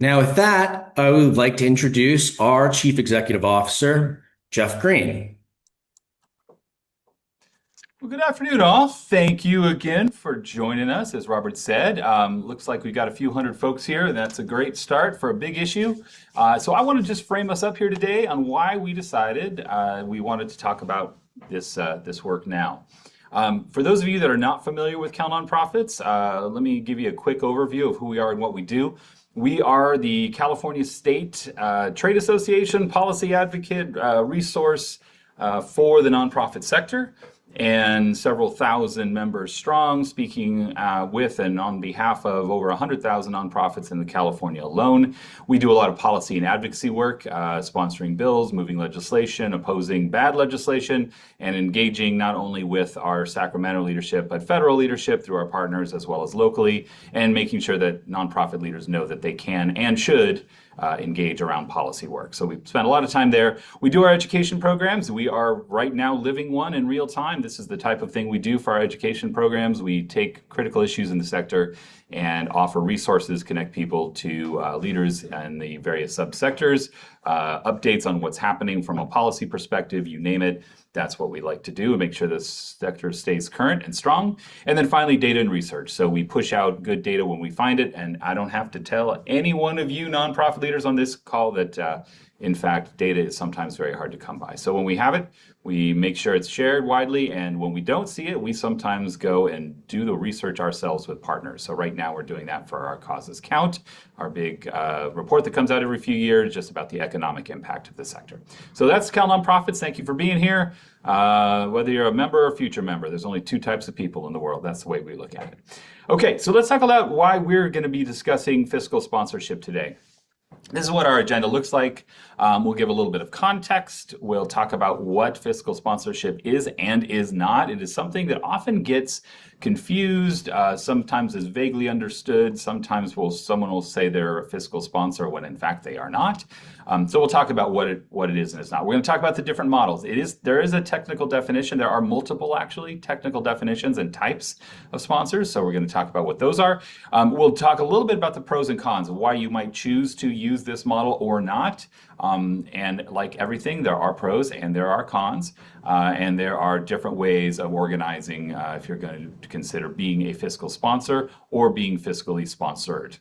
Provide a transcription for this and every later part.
Now, with that, I would like to introduce our Chief Executive Officer, Geoff Green. Well, good afternoon, all. Thank you again for joining us. As Robert said, looks like we've got a few hundred folks here, and that's a great start for a big issue. So I want to just frame us up here today on why we decided we wanted to talk about this work now. For those of you that are not familiar with CalNonprofits, let me give you a quick overview of who we are and what we do. We are the California State Trade Association policy advocate resource for the nonprofit sector, and several thousand members strong, speaking with and on behalf of over 100,000 nonprofits in California alone. We do a lot of policy and advocacy work, sponsoring bills, moving legislation, opposing bad legislation, and engaging not only with our Sacramento leadership, but federal leadership through our partners as well as locally, and making sure that nonprofit leaders know that they can and should engage around policy work. So we spend a lot of time there. We do our education programs. We are right now living one in real time. This is the type of thing we do for our education programs. We take critical issues in the sector and offer resources, connect people to leaders in the various subsectors, updates on what's happening from a policy perspective, you name it. That's what we like to do and make sure the sector stays current and strong. And then finally, data and research. So we push out good data when we find it. And I don't have to tell any one of you nonprofit leaders on this call that, in fact, data is sometimes very hard to come by. So when we have it, we make sure it's shared widely. And when we don't see it, we sometimes go and do the research ourselves with partners. So right now we're doing that for our Causes Count, our big report that comes out every few years just about the economic impact of the sector. So that's CalNonprofits. Thank you for being here. Whether you're a member or future member, there's only two types of people in the world. That's the way we look at it. Okay, so let's talk about why we're going to be discussing fiscal sponsorship today. This is what our agenda looks like. We'll give a little bit of context. We'll talk about what fiscal sponsorship is and is not. It is something that often gets confused, sometimes is vaguely understood. Sometimes someone will say they're a fiscal sponsor when in fact they are not. So we'll talk about what it is and it's not. We're going to talk about the different models. There is a technical definition. There are multiple actually technical definitions and types of sponsors. So we're going to talk about what those are. We'll talk a little bit about the pros and cons of why you might choose to use this model or not. And like everything, there are pros and there are cons, and there are different ways of organizing if you're going to consider being a fiscal sponsor or being fiscally sponsored.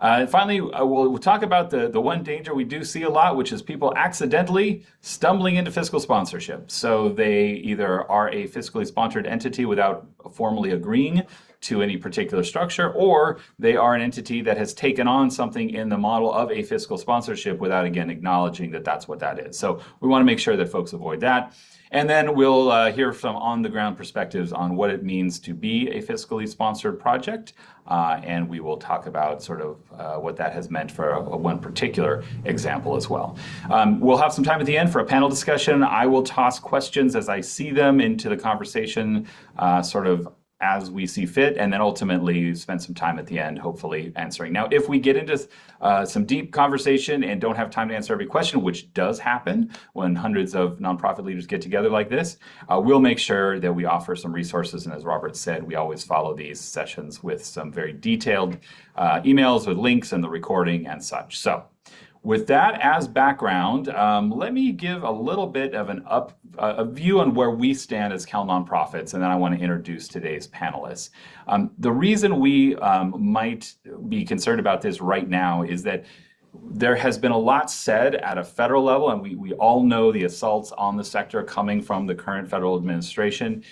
Finally, we'll talk about the one danger we do see a lot, which is people accidentally stumbling into fiscal sponsorship. So they either are a fiscally sponsored entity without formally agreeing to any particular structure, or they are an entity that has taken on something in the model of a fiscal sponsorship without, again, acknowledging that that's what that is. So we want to make sure that folks avoid that. And then we'll hear some on-the-ground perspectives on what it means to be a fiscally sponsored project. And we will talk about sort of what that has meant for one particular example as well. We'll have some time at the end for a panel discussion. I will toss questions as I see them into the conversation, sort of as we see fit, and then ultimately spend some time at the end, hopefully answering. Now, if we get into some deep conversation and don't have time to answer every question, which does happen when hundreds of nonprofit leaders get together like this, we'll make sure that we offer some resources. And as Robert said, we always follow these sessions with some very detailed emails with links and the recording and such. So with that as background, let me give a little bit of a view on where we stand as CalNonprofits, and then I want to introduce today's panelists. The reason we might be concerned about this right now is that there has been a lot said at a federal level, and we all know the assaults on the sector coming from the current federal administration.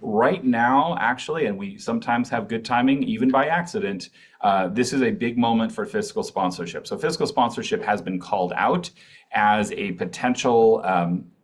Right now, actually, and we sometimes have good timing, even by accident, this is a big moment for fiscal sponsorship. So fiscal sponsorship has been called out as a potential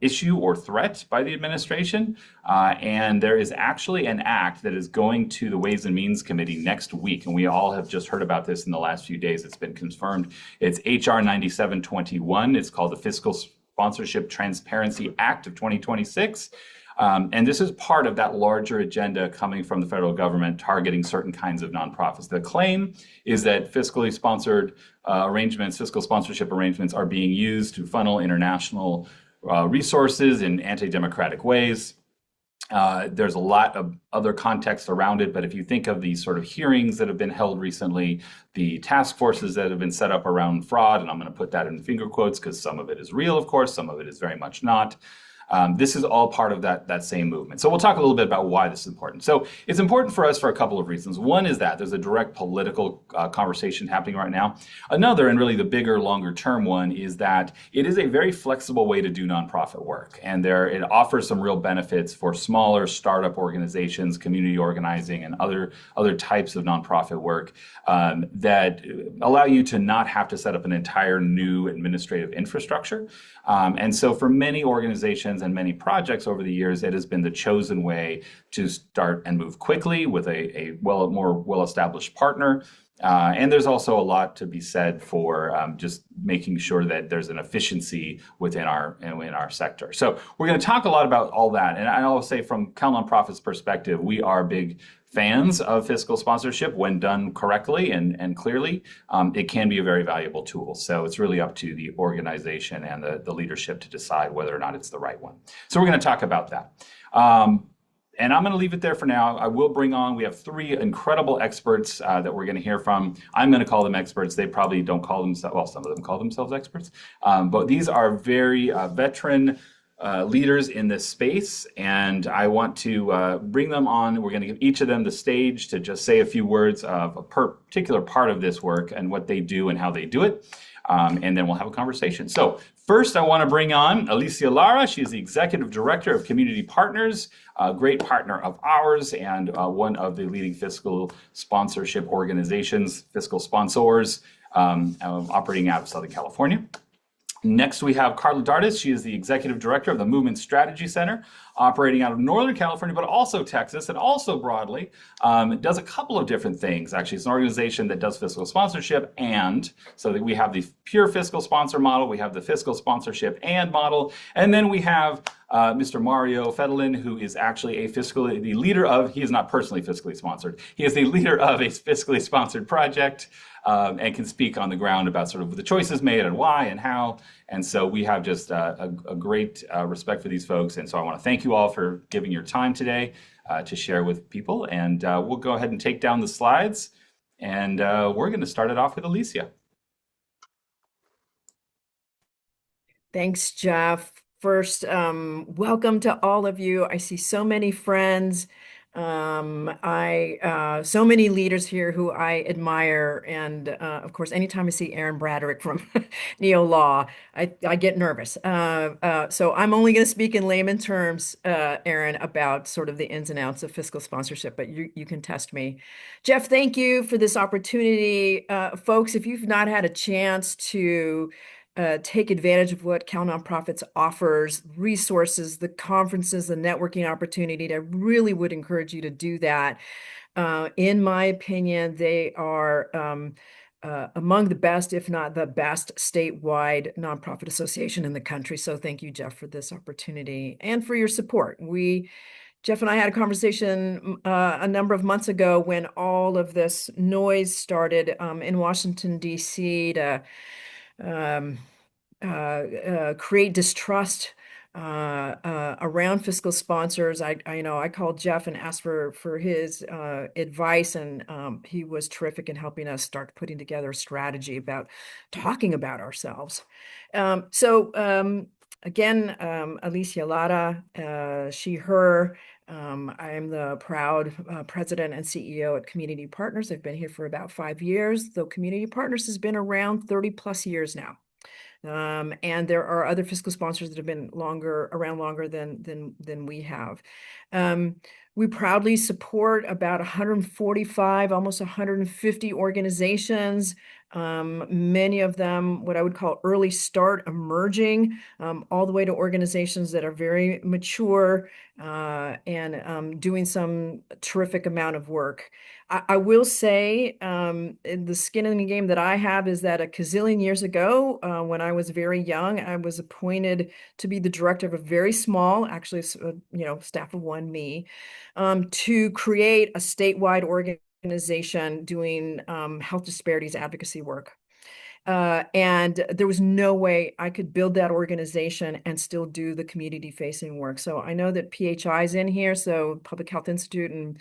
issue or threat by the administration. And there is actually an act that is going to the Ways and Means Committee next week. And we all have just heard about this in the last few days. It's been confirmed. It's HR 9721. It's called the Fiscal Sponsorship Transparency Act of 2026. And this is part of that larger agenda coming from the federal government targeting certain kinds of nonprofits. The claim is that fiscally sponsored arrangements, fiscal sponsorship arrangements are being used to funnel international resources in anti-democratic ways. There's a lot of other context around it, but if you think of these sort of hearings that have been held recently, the task forces that have been set up around fraud, and I'm going to put that in finger quotes because some of it is real, of course, some of it is very much not. This is all part of that same movement. So we'll talk a little bit about why this is important. So it's important for us for a couple of reasons. One is that there's a direct political conversation happening right now. Another, and really the bigger, longer term one, is that it is a very flexible way to do nonprofit work. And it offers some real benefits for smaller startup organizations, community organizing, and other types of nonprofit work that allow you to not have to set up an entire new administrative infrastructure. And so for many organizations and many projects over the years, it has been the chosen way to start and move quickly with a more well-established partner. And there's also a lot to be said for just making sure that there's an efficiency within our sector. So we're going to talk a lot about all that. And I'll say from CalNonprofits perspective, we are big fans of fiscal sponsorship when done correctly and clearly. It can be a very valuable tool. So it's really up to the organization and the leadership to decide whether or not it's the right one. So we're going to talk about that. And I'm going to leave it there for now. I will bring on, we have three incredible experts that we're going to hear from. I'm going to call them experts. They probably don't call themselves, well, some of them call themselves experts. But these are very veteran leaders in this space, and I want to bring them on. We're going to give each of them the stage to just say a few words of a particular part of this work and what they do and how they do it. And then we'll have a conversation. So first, I want to bring on Alicia Lara. She is the Executive Director of Community Partners, a great partner of ours, and one of the leading fiscal sponsorship organizations, fiscal sponsors, operating out of Southern California. Next, we have Carla Dartis. She is the Executive Director of the Movement Strategy Center, operating out of Northern California, but also Texas, and also broadly. It does a couple of different things, actually. It's an organization that does fiscal sponsorship, and so that we have the pure fiscal sponsor model, we have the fiscal sponsorship and model, and then we have Mr. Mario Fedelin, who is actually the leader of, he is not personally fiscally sponsored, he is the leader of a fiscally sponsored project. And can speak on the ground about sort of the choices made and why and how. And so we have just a great respect for these folks. And so I want to thank you all for giving your time today to share with people. And we'll go ahead and take down the slides. And we're going to start it off with Alicia. Thanks, Geoff. First, welcome to all of you. I see so many friends. So many leaders here who I admire. And of course, anytime I see Aaron Braderick from Neo Law, I get nervous. So I'm only going to speak in layman terms, Aaron, about sort of the ins and outs of fiscal sponsorship, but you can test me. Geoff, thank you for this opportunity. Folks, if you've not had a chance to take advantage of what CalNonprofits offers, resources, the conferences, the networking opportunity, I really would encourage you to do that. In my opinion, they are among the best, if not the best, statewide nonprofit association in the country. So thank you, Geoff, for this opportunity and for your support. Geoff and I had a conversation a number of months ago when all of this noise started in Washington, D.C. to create distrust around fiscal sponsors. I called Geoff and asked for his advice, and he was terrific in helping us start putting together a strategy about talking about ourselves. Again, Alicia Lara, she, her. I am the proud president and CEO at Community Partners. I've been here for about 5 years, though Community Partners has been around 30 plus years now. And there are other fiscal sponsors that have been around longer than we have. We proudly support about 145, almost 150 organizations, many of them what I would call early start, emerging, all the way to organizations that are very mature and doing some terrific amount of work. I will say the skin in the game that I have is that a gazillion years ago, when I was very young, I was appointed to be the director of a very small, actually, staff of one, me, to create a statewide organization doing health disparities advocacy work. And there was no way I could build that organization and still do the community facing work. So I know that PHI is in here. So Public Health Institute and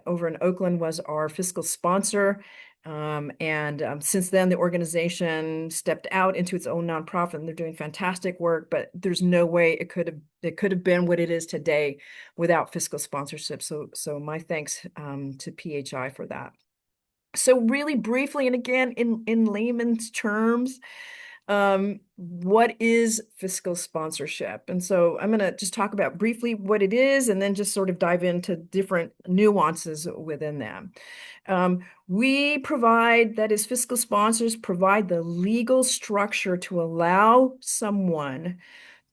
over in Oakland was our fiscal sponsor. Since then, the organization stepped out into its own nonprofit, and they're doing fantastic work. But there's no way it could have been what it is today without fiscal sponsorship. So my thanks to PHI for that. So really briefly, and again, in layman's terms, what is fiscal sponsorship? And so I'm going to just talk about briefly what it is and then just sort of dive into different nuances within them. We provide, that is, fiscal sponsors provide the legal structure to allow someone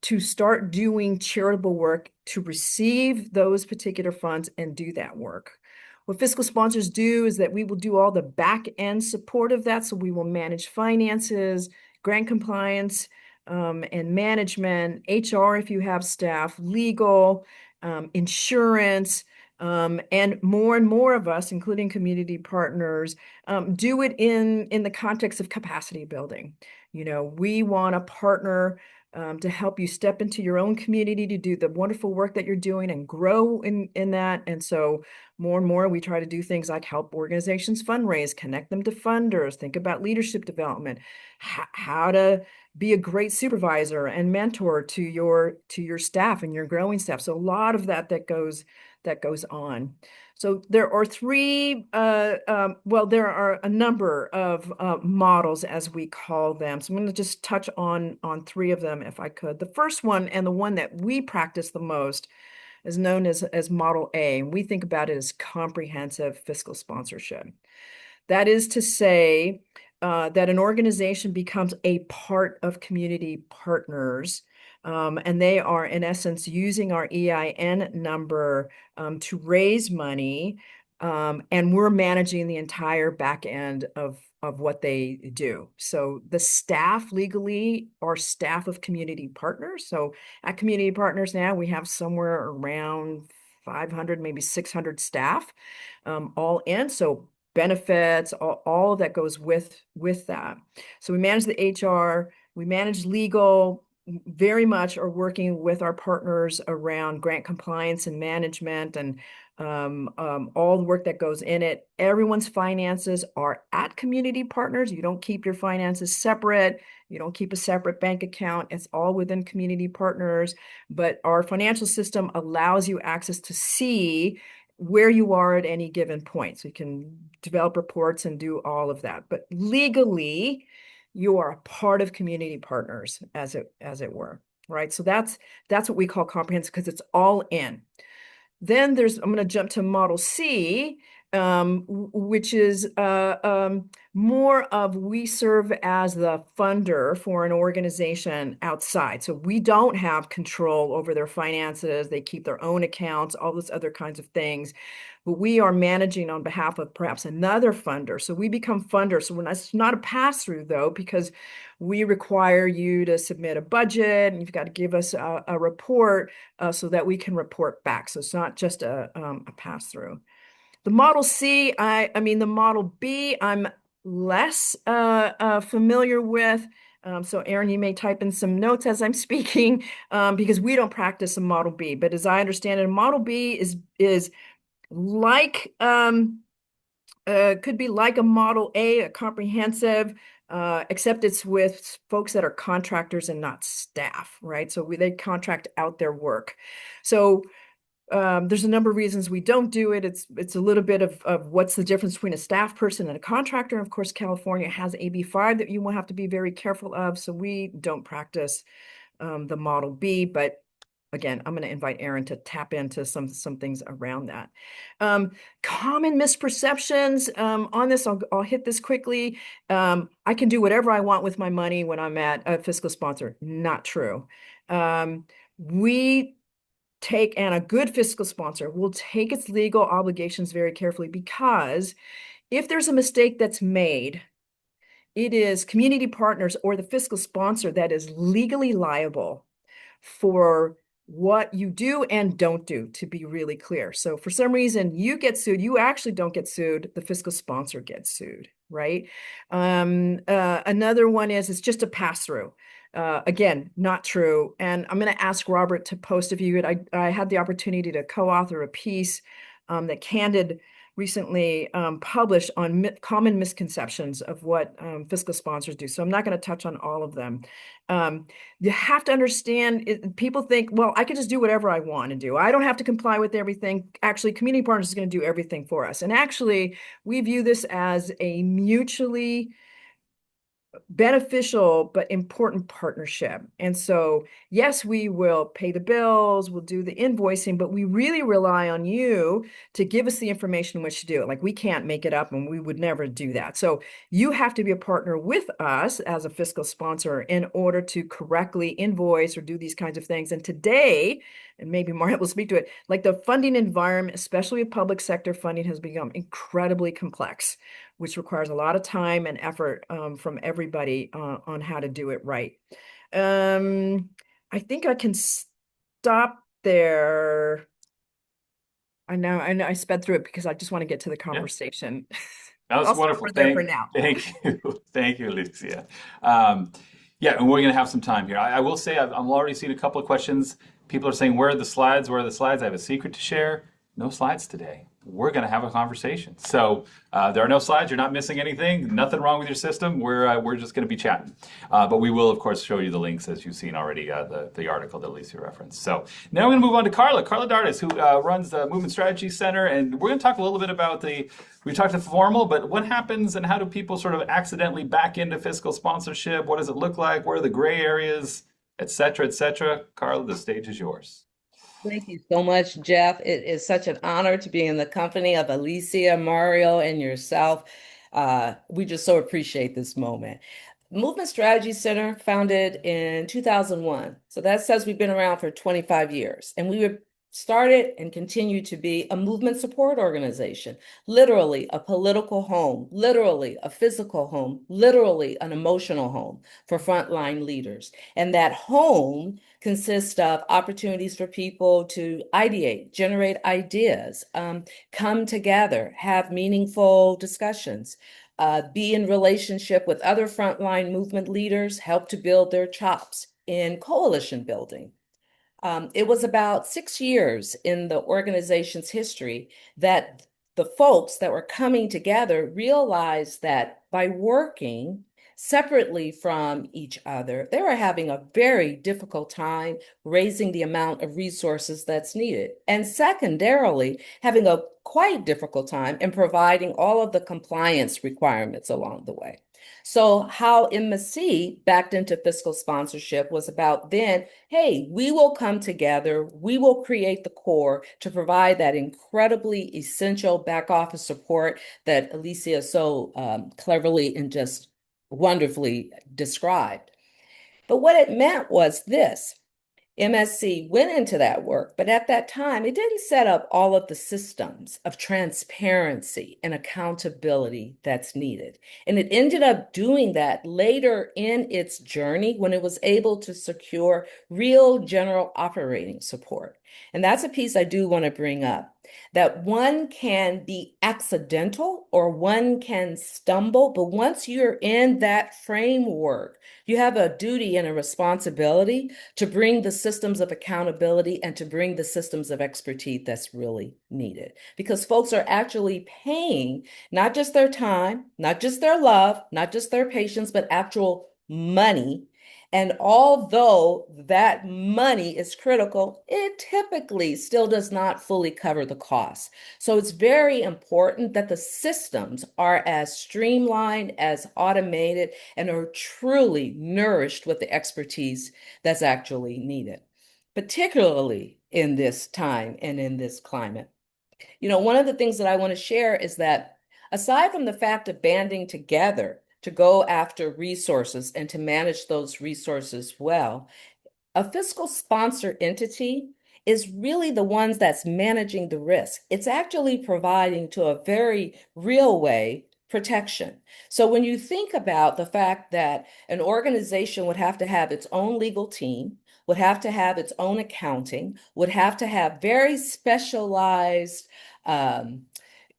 to start doing charitable work to receive those particular funds and do that work. What fiscal sponsors do is that we will do all the back end support of that. So we will manage finances, grant compliance, and management, HR if you have staff, legal, insurance, and more of us, including community partners, do it in the context of capacity building. We want to partner to help you step into your own community to do the wonderful work that you're doing and grow in that. And so more and more, we try to do things like help organizations fundraise, connect them to funders, think about leadership development, how to be a great supervisor and mentor to your staff and your growing staff. So a lot of that goes on. So there are there are a number of models, as we call them. So I'm going to just touch on three of them if I could. The first one, and the one that we practice the most, is known as Model A. And we think about it as comprehensive fiscal sponsorship. That is to say that an organization becomes a part of community partners. And they are, in essence, using our EIN number to raise money. And we're managing the entire back end of what they do. So the staff legally are staff of community partners. So at community partners now, we have somewhere around 500, maybe 600 staff all in. So benefits, all that goes with that. So we manage the HR, we manage legal, very much are working with our partners around grant compliance and management and all the work that goes in it. Everyone's finances are at community partners. You don't keep your finances separate. You don't keep a separate bank account. It's all within community partners. But our financial system allows you access to see where you are at any given point. So you can develop reports and do all of that. But legally, you are a part of community partners, as it were, right? So that's what we call comprehensive because it's all in. Then I'm going to jump to Model C, which is more of we serve as the funder for an organization outside. So we don't have control over their finances. They keep their own accounts, all those other kinds of things. But we are managing on behalf of perhaps another funder. So we become funders. So it's not a pass-through, though, because we require you to submit a budget and you've got to give us a report so that we can report back. So it's not just a pass-through. The Model C, the Model B, I'm less familiar with. So Aaron, you may type in some notes as I'm speaking because we don't practice a Model B. But as I understand it, a Model B is like could be like a Model A, a comprehensive, except it's with folks that are contractors and not staff, right? So they contract out their work. So there's a number of reasons we don't do it. It's a little bit of what's the difference between a staff person and a contractor. Of course, California has AB5 that you will have to be very careful of. So we don't practice the Model B, but again, I'm going to invite Aaron to tap into some things around that. Common misperceptions on this, I'll hit this quickly. I can do whatever I want with my money when I'm at a fiscal sponsor. Not true. We take, and a good fiscal sponsor will take its legal obligations very carefully because if there's a mistake that's made, it is community partners or the fiscal sponsor that is legally liable for what you do and don't do, to be really clear. So for some reason you get sued, you actually don't get sued, the fiscal sponsor gets sued, right? Another one is it's just a pass through. Again, not true. And I'm going to ask Robert to post a view. I had the opportunity to co-author a piece that Candid recently published on common misconceptions of what fiscal sponsors do. So I'm not going to touch on all of them. You have to understand, people think, well, I can just do whatever I want to do. I don't have to comply with everything. Actually, community partners is going to do everything for us. And actually, we view this as a mutually beneficial but important partnership. And so, yes, we will pay the bills, we'll do the invoicing, but we really rely on you to give us the information in which to do it. Like, we can't make it up, and we would never do that. So you have to be a partner with us as a fiscal sponsor in order to correctly invoice or do these kinds of things. And today, and maybe Mario will speak to it, like the funding environment, especially with public sector funding, has become incredibly complex, which requires a lot of time and effort from everybody on how to do it right. I think I can stop there. I know I sped through it because I just want to get to the conversation. That was I'll stop wonderful. right there for now. Thank you. Thank you, Alicia. Yeah, and we're going to have some time here. I will say I'm already seeing a couple of questions. People are saying, where are the slides? Where are the slides? I have a secret to share. No slides today. We're going to have a conversation. So there are no slides. You're not missing anything. Nothing wrong with your system. We're just going to be chatting. But we will, of course, show you the links, as you've seen already, the article that Alicia referenced. So now we're going to move on to Carla Dartis, who runs the Movement Strategy Center. And we're going to talk a little bit about we talked to formal, but what happens and how do people sort of accidentally back into fiscal sponsorship? What does it look like? Where are the gray areas, et cetera, et cetera? Carla, the stage is yours. Thank you so much, Geoff. It is such an honor to be in the company of Alicia, Mario, and yourself. We just so appreciate this moment. Movement Strategy Center, founded in 2001. So that says we've been around for 25 years. And we were started and continue to be a movement support organization, literally a political home, literally a physical home, literally an emotional home for frontline leaders. And that home consists of opportunities for people to ideate, generate ideas, come together, have meaningful discussions, be in relationship with other frontline movement leaders, help to build their chops in coalition building. It was about 6 years in the organization's history that the folks that were coming together realized that by working separately from each other, they were having a very difficult time raising the amount of resources that's needed. And secondarily, having a quite difficult time in providing all of the compliance requirements along the way. So how MSC backed into fiscal sponsorship was about then, hey, we will come together, we will create the core to provide that incredibly essential back office support that Alicia so cleverly and just wonderfully described. But what it meant was this. MSC went into that work, but at that time, it didn't set up all of the systems of transparency and accountability that's needed. And it ended up doing that later in its journey when it was able to secure real general operating support. And that's a piece I do want to bring up, that one can be accidental or one can stumble, but once you're in that framework, you have a duty and a responsibility to bring the systems of accountability and to bring the systems of expertise that's really needed. Because folks are actually paying not just their time, not just their love, not just their patience, but actual money. And although that money is critical, it typically still does not fully cover the cost. So it's very important that the systems are as streamlined, as automated, and are truly nourished with the expertise that's actually needed, particularly in this time and in this climate. You know, one of the things that I want to share is that aside from the fact of banding together to go after resources and to manage those resources well, a fiscal sponsor entity is really the ones that's managing the risk. It's actually providing to a very real way protection. So when you think about the fact that an organization would have to have its own legal team, would have to have its own accounting, would have to have very specialized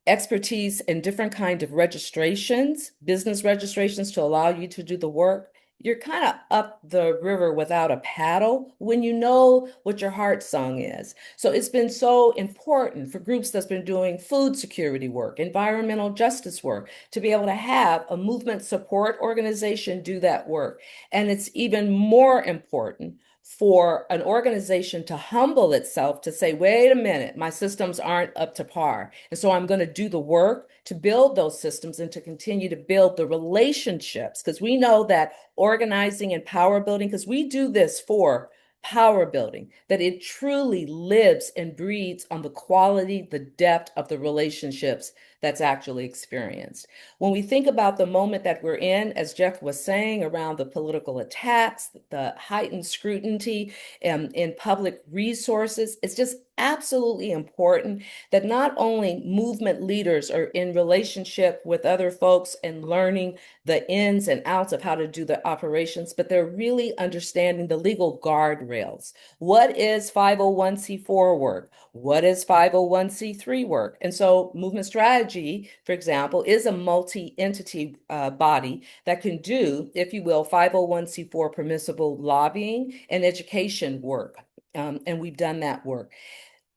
expertise in different kinds of registrations, business registrations to allow you to do the work. You're kind of up the river without a paddle when you know what your heart song is. So it's been so important for groups that's been doing food security work, environmental justice work, to be able to have a movement support organization do that work. And it's even more important for an organization to humble itself to say, wait a minute, my systems aren't up to par. And so I'm going to do the work to build those systems and to continue to build the relationships, because we know that organizing and power building, because we do this for power building, that it truly lives and breeds on the quality, the depth of the relationships that's actually experienced. When we think about the moment that we're in, as Geoff was saying, around the political attacks, the heightened scrutiny in public resources, it's just absolutely important that not only movement leaders are in relationship with other folks and learning the ins and outs of how to do the operations, but they're really understanding the legal guardrails. What is 501c4 work? What is 501c3 work? And so movement strategy, for example, is a multi-entity body that can do, if you will, 501c4 permissible lobbying and education work. And we've done that work.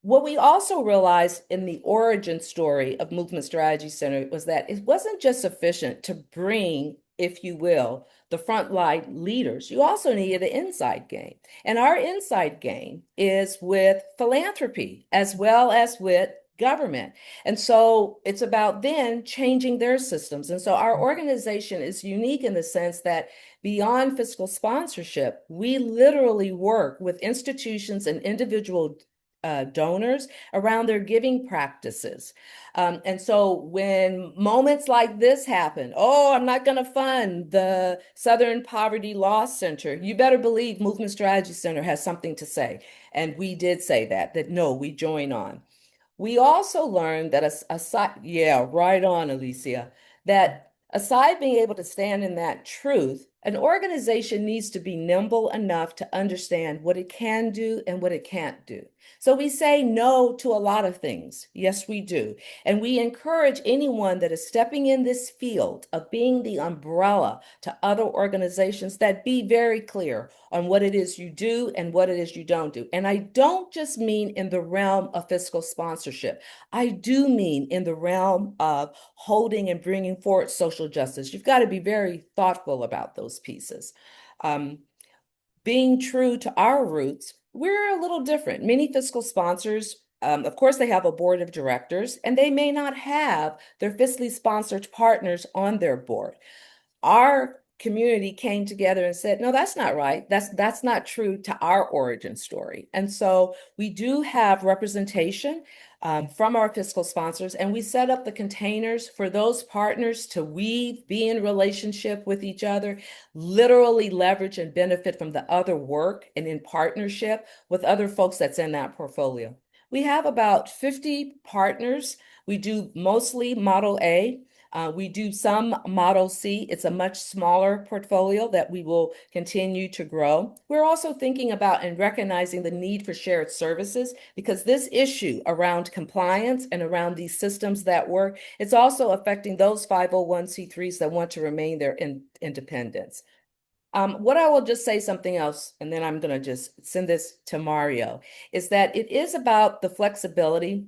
What we also realized in the origin story of Movement Strategy Center was that it wasn't just sufficient to bring, if you will, the frontline leaders. You also needed an inside game. And our inside game is with philanthropy as well as with government. And so it's about then changing their systems. And so our organization is unique in the sense that beyond fiscal sponsorship, we literally work with institutions and individual donors around their giving practices. And so when moments like this happen, oh, I'm not going to fund the Southern Poverty Law Center, you better believe Movement Strategy Center has something to say. And we did say that no, we join on. We also learned that aside, yeah, right on, Alicia, that aside being able to stand in that truth, an organization needs to be nimble enough to understand what it can do and what it can't do. So we say no to a lot of things. Yes, we do. And we encourage anyone that is stepping in this field of being the umbrella to other organizations that be very clear on what it is you do and what it is you don't do. And I don't just mean in the realm of fiscal sponsorship. I do mean in the realm of holding and bringing forward social justice. You've got to be very thoughtful about those pieces. Being true to our roots, we're a little different. Many fiscal sponsors, of course, they have a board of directors, and they may not have their fiscally sponsored partners on their board. Our community came together and said, no, that's not right. That's not true to our origin story. And so we do have representation from our fiscal sponsors, and we set up the containers for those partners to weave, be in relationship with each other, literally leverage and benefit from the other work and in partnership with other folks that's in that portfolio. We have about 50 partners. We do mostly Model A. We do some Model C. It's a much smaller portfolio that we will continue to grow. We're also thinking about and recognizing the need for shared services, because this issue around compliance and around these systems that work, it's also affecting those 501c3s that want to remain their independence. What I will just say something else, and then I'm going to just send this to Mario, is that it is about the flexibility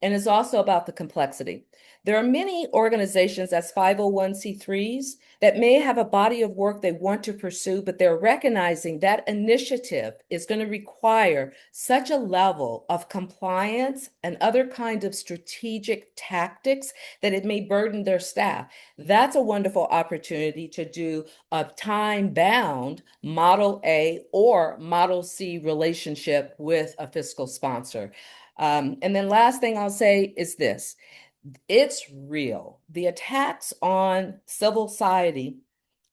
and it's also about the complexity. There are many organizations as 501c3s that may have a body of work they want to pursue, but they're recognizing that initiative is going to require such a level of compliance and other kinds of strategic tactics that it may burden their staff. That's a wonderful opportunity to do a time-bound Model A or Model C relationship with a fiscal sponsor. And then last thing I'll say is this. It's real. The attacks on civil society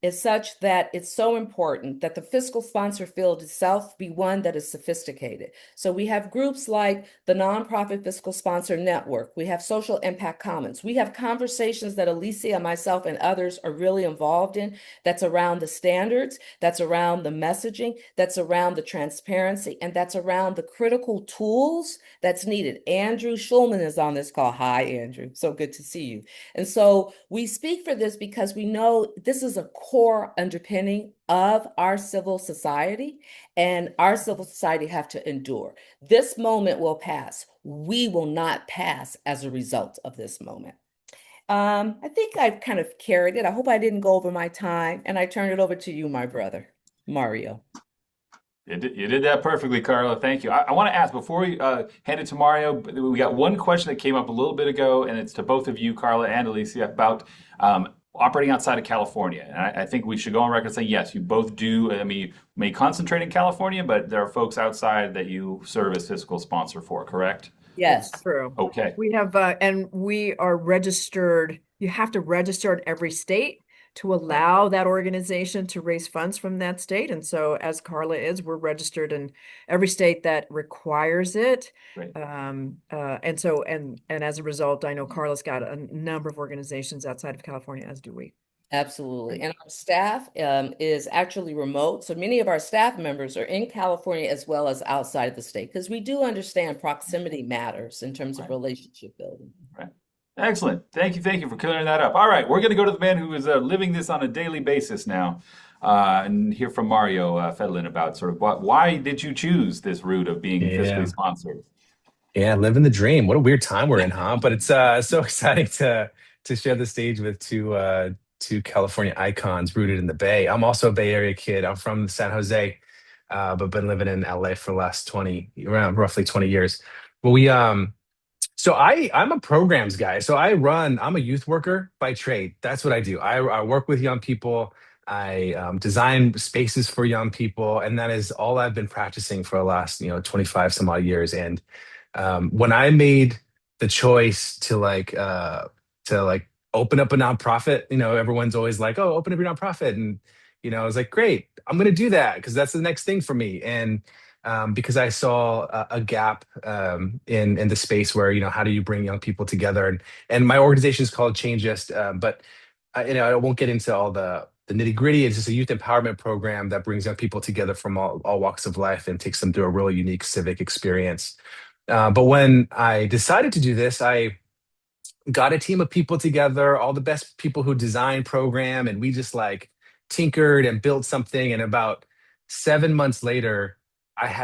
is such that it's so important that the fiscal sponsor field itself be one that is sophisticated. So we have groups like the Nonprofit Fiscal Sponsor Network. We have Social Impact Commons. We have conversations that Alicia, myself, and others are really involved in that's around the standards, that's around the messaging, that's around the transparency, and that's around the critical tools that's needed. Andrew Schulman is on this call. Hi, Andrew. So good to see you. And so we speak for this because we know this is a core underpinning of our civil society, and our civil society have to endure. This moment will pass. We will not pass as a result of this moment. I think I've kind of carried it. I hope I didn't go over my time, and I turn it over to you, my brother, Mario. You did that perfectly, Carla. Thank you. I want to ask before we hand it to Mario. We got one question that came up a little bit ago, and it's to both of you, Carla and Alicia, about operating outside of California. And I think we should go on record saying yes, you both do. I mean, you may concentrate in California, but there are folks outside that you serve as fiscal sponsor for, correct? Yes. That's true. Okay. We have, and we are registered. You have to register in every state to allow that organization to raise funds from that state. And so, as Carla is, we're registered in every state that requires it. Great. And so, and as a result, I know Carla's got a number of organizations outside of California, as do we. Absolutely. And our staff is actually remote. So many of our staff members are in California as well as outside of the state, because we do understand proximity matters in terms of relationship building. Right. Excellent. Thank you for clearing that up. All right, we're going to go to the man who is living this on a daily basis now, and hear from Mario Fedelin about sort of why did you choose this route of being fiscally sponsored? Yeah, living the dream. What a weird time we're in, huh? But it's so exciting to share the stage with two California icons rooted in the Bay. I'm also a Bay Area kid. I'm from San Jose, but been living in LA for the last around roughly 20 years. Well, so I'm a programs guy. So I'm a youth worker by trade. That's what I do. I work with young people. I design spaces for young people, and that is all I've been practicing for the last 25 some odd years. And when I made the choice to open up a nonprofit, everyone's always like, "Oh, open up your nonprofit," and I was like, "Great, I'm going to do that because that's the next thing for me." And because I saw a gap in the space where how do you bring young people together, and my organization is called Changeist, but I won't get into all the nitty gritty. It's just a youth empowerment program that brings young people together from all walks of life and takes them through a really unique civic experience. But when I decided to do this, I got a team of people together, all the best people who design program, and we just tinkered and built something. And about 7 months later,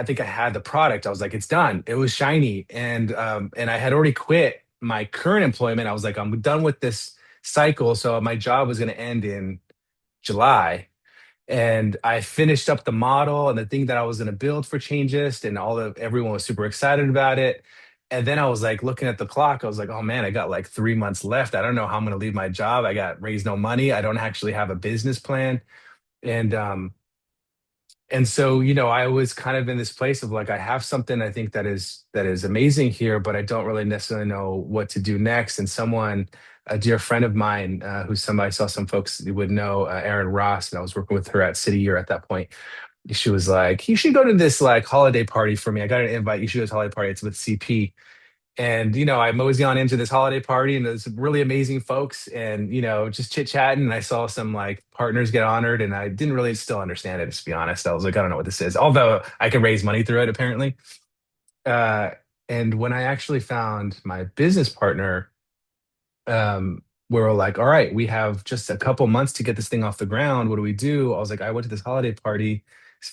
think I had the product. I was like, it's done. It was shiny, and I had already quit my current employment. I was like, I'm done with this cycle. So my job was going to end in July. And I finished up the model and the thing that I was going to build for Changeist, and everyone was super excited about it. And then I was looking at the clock. I was like, oh man, I got 3 months left. I don't know how I'm going to leave my job. I got raised no money. I don't actually have a business plan. And so, I was kind of in this place of I have something I think that is amazing here, but I don't really necessarily know what to do next. And a dear friend of mine, who's somebody I saw some folks would know, Erin Ross, and I was working with her at City Year at that point. She was like, you should go to this holiday party for me. I got an invite. You should go to this holiday party. It's with CP. And, I'm always gone into this holiday party, and there's really amazing folks and, just chit chatting. And I saw some partners get honored, and I didn't really still understand it, to be honest. I was like, I don't know what this is, although I can raise money through it, apparently. And when I actually found my business partner, we were like, all right, we have just a couple months to get this thing off the ground. What do we do? I was like, I went to this holiday party,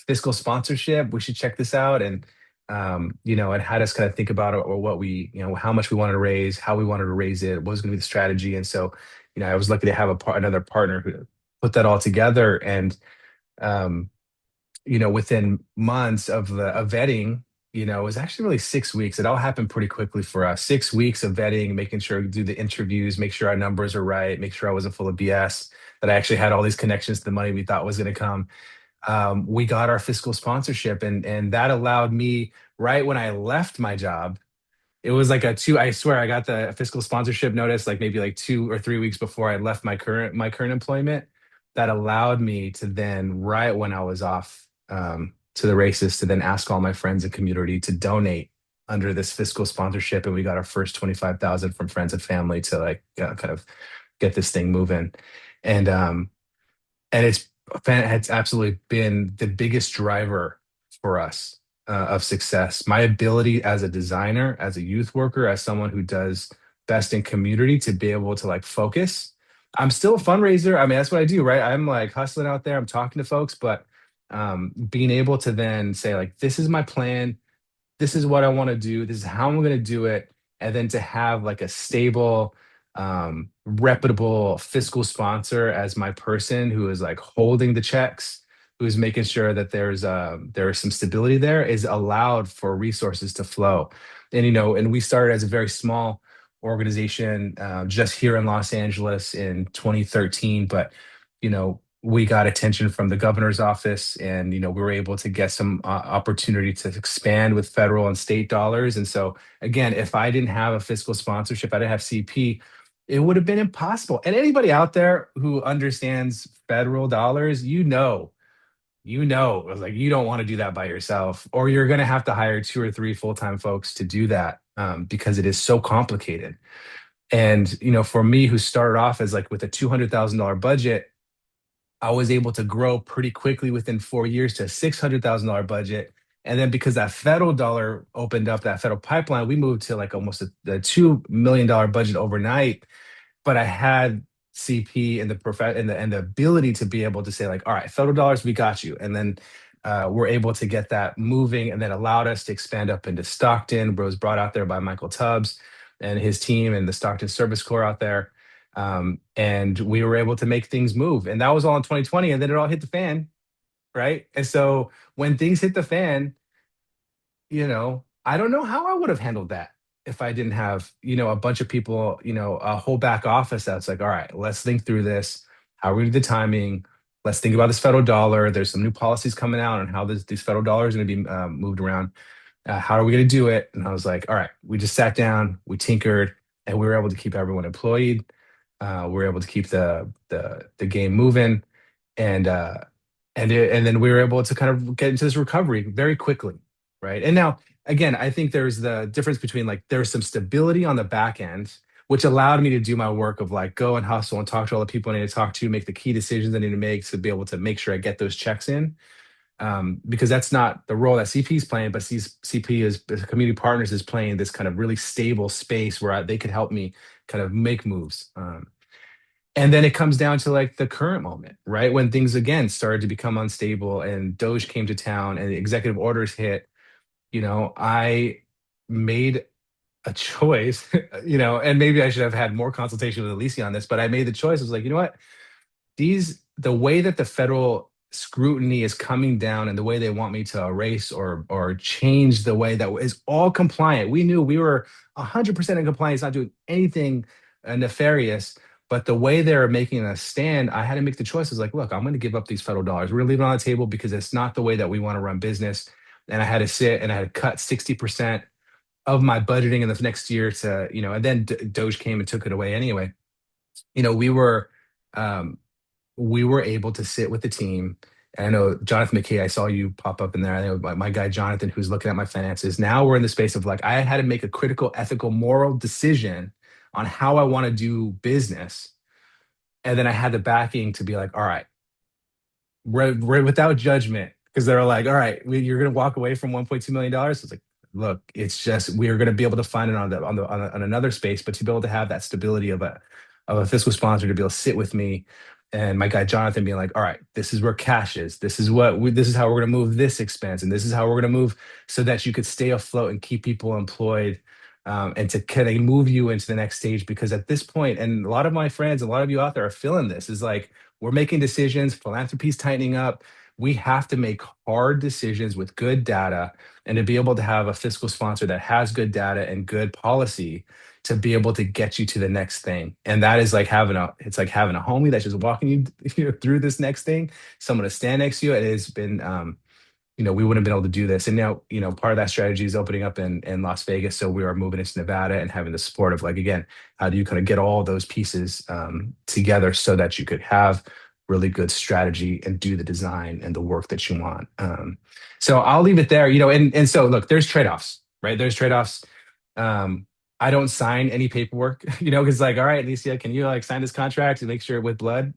fiscal sponsorship. We should check this out. And it had us kind of think about it, or how much we wanted to raise, how we wanted to raise it, what was going to be the strategy. And so, I was lucky to have another partner who put that all together. And, within months of vetting, it was actually really 6 weeks. It all happened pretty quickly for us. 6 weeks of vetting, making sure we do the interviews, make sure our numbers are right, make sure I wasn't full of BS, that I actually had all these connections to the money we thought was going to come. We got our fiscal sponsorship, and that allowed me, right when I left my job, it was I swear I got the fiscal sponsorship notice maybe 2 or 3 weeks before I left my current employment. that allowed me to then, right when I was off to the races, to then ask all my friends and community to donate under this fiscal sponsorship, and we got our first 25,000 from friends and family to like kind of get this thing moving, and um, and it's absolutely been the biggest driver for us of success. My ability as a designer, as a youth worker, as someone who does best in community, to be able to like focus. I'm still a fundraiser. I mean, that's what I do, right? I'm like hustling out there. I'm talking to folks, but being able to then say like, this is my plan, this is what I want to do, this is how I'm going to do it, and then to have like a stable, reputable fiscal sponsor as my person who is like holding the checks, who's making sure that there is some stability there, is allowed for resources to flow. And and we started as a very small organization just here in Los Angeles in 2013, but we got attention from the governor's office, and we were able to get some opportunity to expand with federal and state dollars. And so again, if I didn't have a fiscal sponsorship, I didn't have CP, it would have been impossible. And anybody out there who understands federal dollars, it was like, you don't want to do that by yourself, or you're going to have to hire 2 or 3 full-time folks to do that, because it is so complicated. And for me, who started off as like with a $200,000 budget, I was able to grow pretty quickly within 4 years to a $600,000 budget. And then because that federal dollar opened up, that federal pipeline, we moved to like almost a $2 million budget overnight. But I had CP and the ability to be able to say like, all right, federal dollars, we got you. And then we're able to get that moving, and then allowed us to expand up into Stockton, where it was brought out there by Michael Tubbs and his team and the Stockton Service Corps out there. And we were able to make things move. And that was all in 2020. And then it all hit the fan, right? And so when things hit the fan, I don't know how I would have handled that if I didn't have, a bunch of people, a whole back office that's like, all right, let's think through this. How are we do the timing? Let's think about this federal dollar. There's some new policies coming out on how these federal dollars are going to be moved around. How are we going to do it? And I was like, all right, we just sat down, we tinkered, and we were able to keep everyone employed. We were able to keep the game moving, and and then we were able to kind of get into this recovery very quickly, right? And now, again, I think there's the difference between like there's some stability on the back end, which allowed me to do my work of like go and hustle and talk to all the people I need to talk to, make the key decisions I need to make to be able to make sure I get those checks in. Because that's not the role that CP is playing, but CP is community partners is playing this kind of really stable space where they could help me kind of make moves. And then it comes down to like the current moment, right? When things again started to become unstable and Doge came to town and the executive orders hit, I made a choice, and maybe I should have had more consultation with Alicia on this, but I made the choice. I was like, you know what? The way that the federal scrutiny is coming down and the way they want me to erase or change the way that is all compliant. We knew we were 100% in compliance, not doing anything nefarious. But the way they're making us stand, I had to make the choice. I was like, look, I'm going to give up these federal dollars. We're going to leave it on the table because it's not the way that we want to run business. And I had to sit and I had to cut 60% of my budgeting in the next year to, and then Doge came and took it away anyway. We were able to sit with the team. And I know Jonathan McKay, I saw you pop up in there. I know my guy Jonathan, who's looking at my finances. Now we're in the space of like, I had to make a critical, ethical, moral decision on how I want to do business. And then I had the backing to be like, all right, we're without judgment, because they're like, all right, you're going to walk away from $1.2 million. It's like, look, it's just, we're going to be able to find it on another space, but to be able to have that stability of a fiscal sponsor to be able to sit with me, and my guy Jonathan being like, all right, this is where cash is. This is this is how we're going to move this expense, and this is how we're going to move so that you could stay afloat and keep people employed, and to kind of move you into the next stage. Because at this point, and a lot of my friends, a lot of you out there are feeling this, is like we're making decisions, philanthropy's tightening up. We have to make hard decisions with good data, and to be able to have a fiscal sponsor that has good data and good policy to be able to get you to the next thing. And that is like having a homie that's just walking you through this next thing, someone to stand next to you. It has been, we wouldn't have been able to do this. And now, part of that strategy is opening up in Las Vegas. So we are moving into Nevada and having the support of like, again, how do you kind of get all those pieces together so that you could have really good strategy and do the design and the work that you want. So I'll leave it there, and so look, there's trade-offs, right? There's trade-offs. I don't sign any paperwork, because like, all right, Alicia, can you like sign this contract and make sure with blood,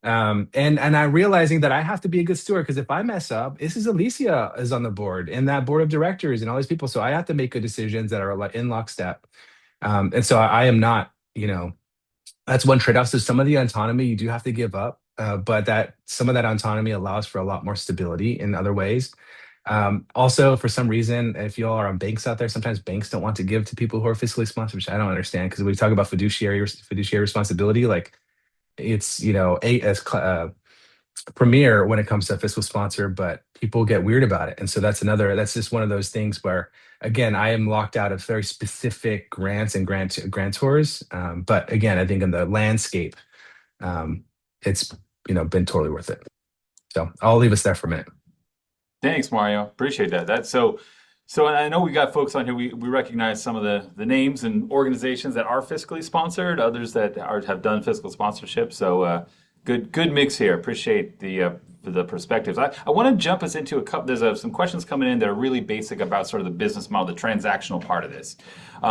and I'm realizing that I have to be a good steward because if I mess up, this is Alicia is on the board and that board of directors and all these people. So I have to make good decisions that are like in lockstep. And so I am not, that's one trade-off. So some of the autonomy you do have to give up, but that some of that autonomy allows for a lot more stability in other ways. Also, for some reason, if you all are on banks out there, sometimes banks don't want to give to people who are fiscally sponsored, which I don't understand because we talk about fiduciary responsibility, like it's premier when it comes to fiscal sponsor, but people get weird about it, and so that's just one of those things where again I am locked out of very specific grants and grantors. But again, I think in the landscape, it's been totally worth it. So I'll leave us there for a minute. Thanks, Mario. Appreciate that. That's so. So, and I know we got folks on here. We recognize some of the names and organizations that are fiscally sponsored, others that have done fiscal sponsorship. So, good mix here. Appreciate the perspectives. I want to jump us into a couple. There's some questions coming in that are really basic about sort of the business model, the transactional part of this.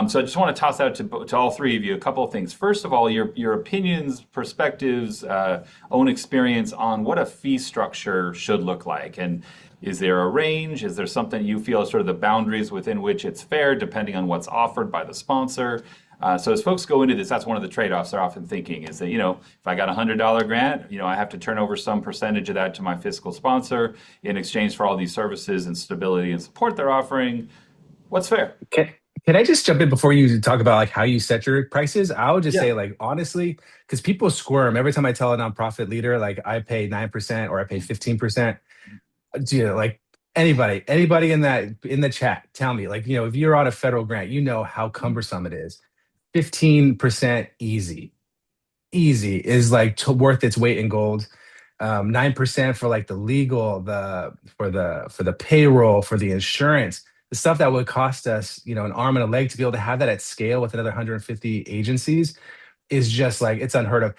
So I just want to toss out to all three of you a couple of things. First of all, your opinions, perspectives, own experience on what a fee structure should look like, and is there a range? Is there something you feel is sort of the boundaries within which it's fair, depending on what's offered by the sponsor? So as folks go into this, that's one of the trade-offs they're often thinking is that, if I got a $100 grant, I have to turn over some percentage of that to my fiscal sponsor in exchange for all these services and stability and support they're offering. What's fair? Okay. Can I just jump in before you talk about like how you set your prices? I would just say like honestly, because people squirm every time I tell a nonprofit leader like I pay 9% or I pay 15%. Like anybody in the chat, tell me like if you're on a federal grant, how cumbersome it is. 15% easy is like worth its weight in gold. 9% for like the legal, for the payroll, for the insurance, the stuff that would cost us, an arm and a leg to be able to have that at scale with another 150 agencies is just like it's unheard of.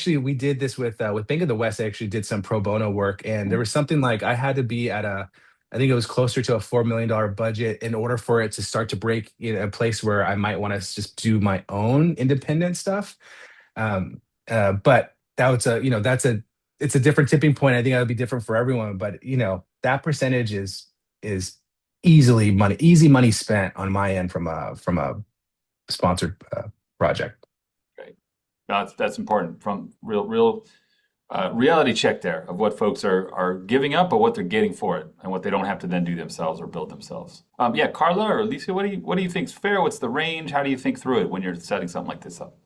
We did this with Bank of the West. I actually did some pro bono work, and there was something like I had to be at I think it was closer to a $4 million budget in order for it to start to break a place where I might want to just do my own independent stuff. But that was it's a different tipping point. I think that would be different for everyone. But that percentage is easy money spent on my end from a sponsored project. Great. No, that's important from real reality check there of what folks are giving up, but what they're getting for it, and what they don't have to then do themselves or build themselves. Yeah, Carla or Alicia, what do you think is fair? What's the range? How do you think through it when you're setting something like this up?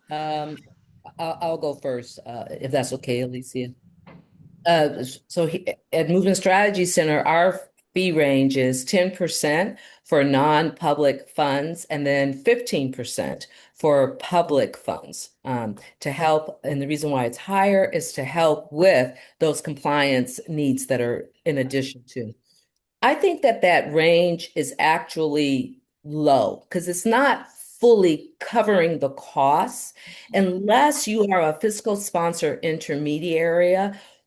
I'll go first, if that's okay, Alicia. At Movement Strategy Center, our fee range is 10% for non-public funds and then 15% for public funds to help. And the reason why it's higher is to help with those compliance needs that are in addition to. I think that range is actually low because it's not fully covering the costs unless you are a fiscal sponsor intermediary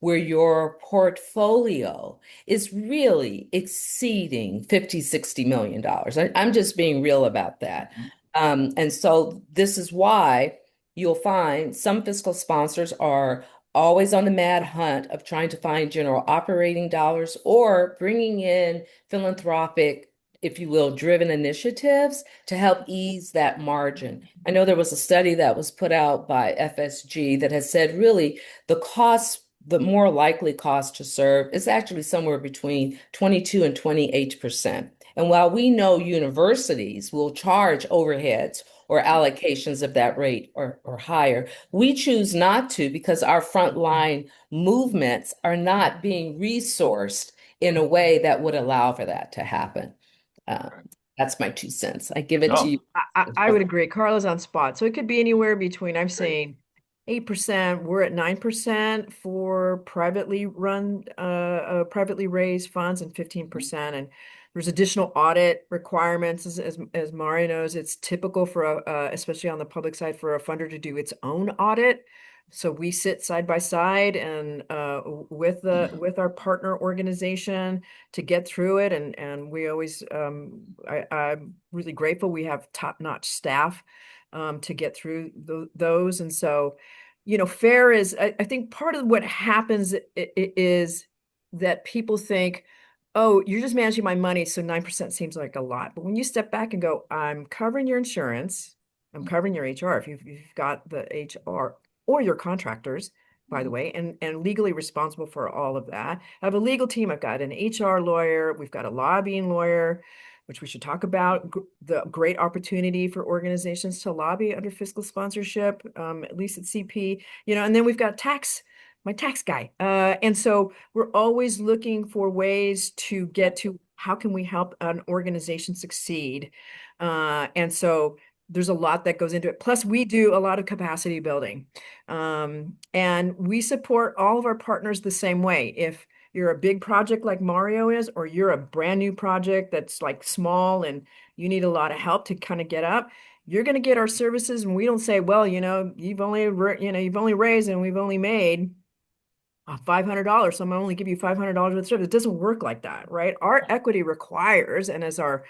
where your portfolio is really exceeding $50-60 million. I'm just being real about that. And so this is why you'll find some fiscal sponsors are always on the mad hunt of trying to find general operating dollars or bringing in philanthropic, if you will, driven initiatives to help ease that margin. I know there was a study that was put out by FSG that has said really the more likely cost to serve is actually somewhere between 22 and 28%. And while we know universities will charge overheads or allocations of that rate or higher, we choose not to because our frontline movements are not being resourced in a way that would allow for that to happen. That's my 2 cents. I give it to you. I would agree. Carla's on spot. So it could be anywhere between, I'm saying 8%, we're at 9% for privately run, privately raised funds and 15%. And there's additional audit requirements. As Mario knows, it's typical for, especially on the public side, for a funder to do its own audit So we sit side by side and with our partner organization to get through it. And we always I'm really grateful we have top-notch staff to get through those. And so, fair is, I think part of what happens is that people think, oh, you're just managing my money, so 9% seems like a lot. But when you step back and go, I'm covering your insurance, I'm covering your HR, if you've got the HR or your contractors, by the way, and legally responsible for all of that. I have a legal team. I've got an HR lawyer. We've got a lobbying lawyer, which we should talk about. The great opportunity for organizations to lobby under fiscal sponsorship, at least at CP, and then we've got my tax guy. And so we're always looking for ways to get to how can we help an organization succeed. And so there's a lot that goes into it. Plus, we do a lot of capacity building. And we support all of our partners the same way. If you're a big project like Mario is, or you're a brand new project that's like small and you need a lot of help to kind of get up, you're going to get our services. And we don't say, well, you've only raised and we've only made $500, so I'm gonna only give you $500 worth of service. It doesn't work like that, right? Our equity requires, and as our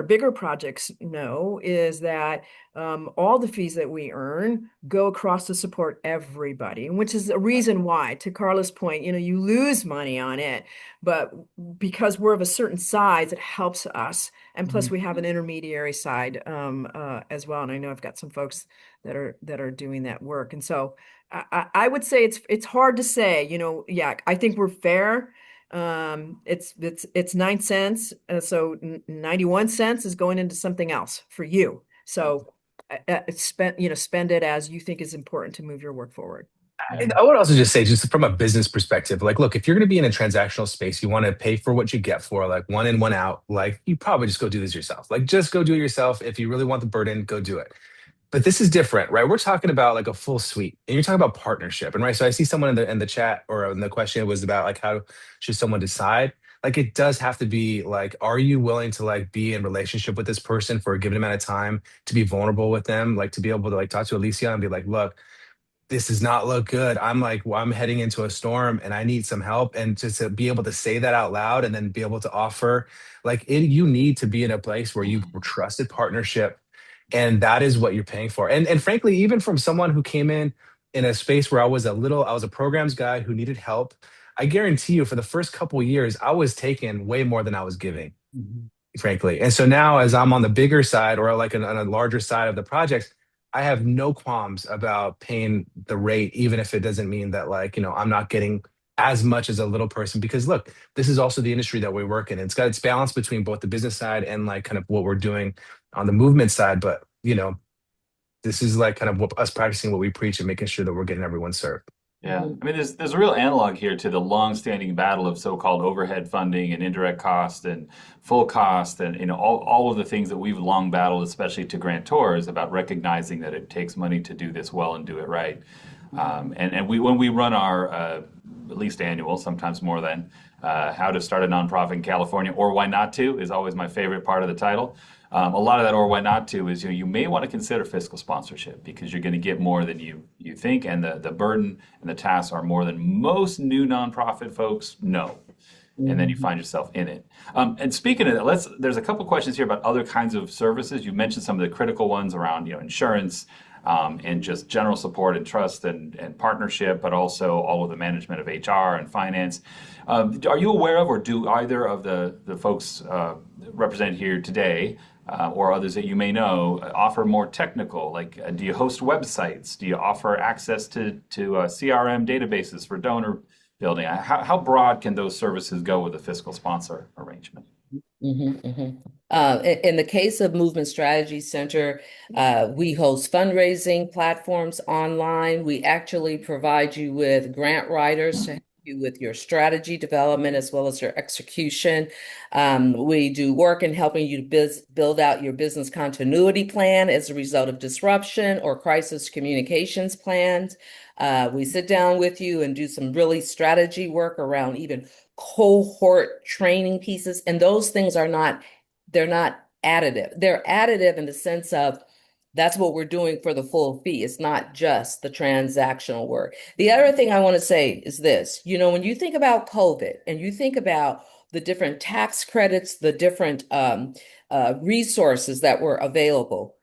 bigger projects know, is that all the fees that we earn go across to support everybody, which is a reason why, to Carla's point, you lose money on it, but because we're of a certain size, it helps us. And plus, we have an intermediary side as well. And I know I've got some folks that are doing that work, and so. I would say it's hard to say, yeah, I think we're fair. It's 9 cents. So 91 cents is going into something else for you. So spend it as you think is important to move your work forward. I would also just say, just from a business perspective, like, look, if you're going to be in a transactional space, you want to pay for what you get for, like one in, one out, like you probably just go do this yourself. Like, just go do it yourself. If you really want the burden, go do it. But this is different, right? We're talking about like a full suite, and you're talking about partnership, and right. So I see someone in the chat, or in the question was about like, how should someone decide? Like, it does have to be like, are you willing to like be in relationship with this person for a given amount of time, to be vulnerable with them, like to be able to like talk to Alicia and be like, look, this does not look good. I'm like, well, I'm heading into a storm and I need some help. And just to be able to say that out loud and then be able to offer, like, you need to be in a place where you trusted partnership, and that is what you're paying for. And frankly, even from someone who came in a space where I was a programs guy who needed help, I guarantee you, for the first couple of years, I was taking way more than I was giving, frankly. And so now, as I'm on the bigger side, or like on a larger side of the projects, I have no qualms about paying the rate, even if it doesn't mean that, like, I'm not getting as much as a little person. Because look, this is also the industry that we work in. It's got its balance between both the business side and like kind of what we're doing on the movement side. But this is like kind of us practicing what we preach and making sure that we're getting everyone served. Yeah, I mean, there's a real analog here to the long-standing battle of so-called overhead funding and indirect cost and full cost, and all of the things that we've long battled, especially to grantors, about recognizing that it takes money to do this well and do it right. And when we run our at least annual, sometimes more than how to start a nonprofit in California, or why not to, is always my favorite part of the title. A lot of that, or why not to, is you may want to consider fiscal sponsorship, because you're going to get more than you think, and the burden and the tasks are more than most new nonprofit folks know. And then you find yourself in it. And speaking of that, there's a couple questions here about other kinds of services. You mentioned some of the critical ones around insurance, and just general support and trust and partnership, but also all of the management of HR and finance. Are you aware of, or do either of the folks represented here today, or others that you may know, offer more technical? Like, do you host websites? Do you offer access to CRM databases for donor building? How broad can those services go with a fiscal sponsor arrangement? In the case of Movement Strategy Center, we host fundraising platforms online. We actually provide you with grant writers to help you with your strategy development as well as your execution. We do work in helping you build out your business continuity plan as a result of disruption or crisis communications plans. We sit down with you and do some really strategy work around even cohort training pieces. And those things they're not additive. They're additive in the sense of That's what we're doing for the full fee. It's not just the transactional work. The other thing I want to say is this, when you think about COVID and you think about the different tax credits, the different resources that were available,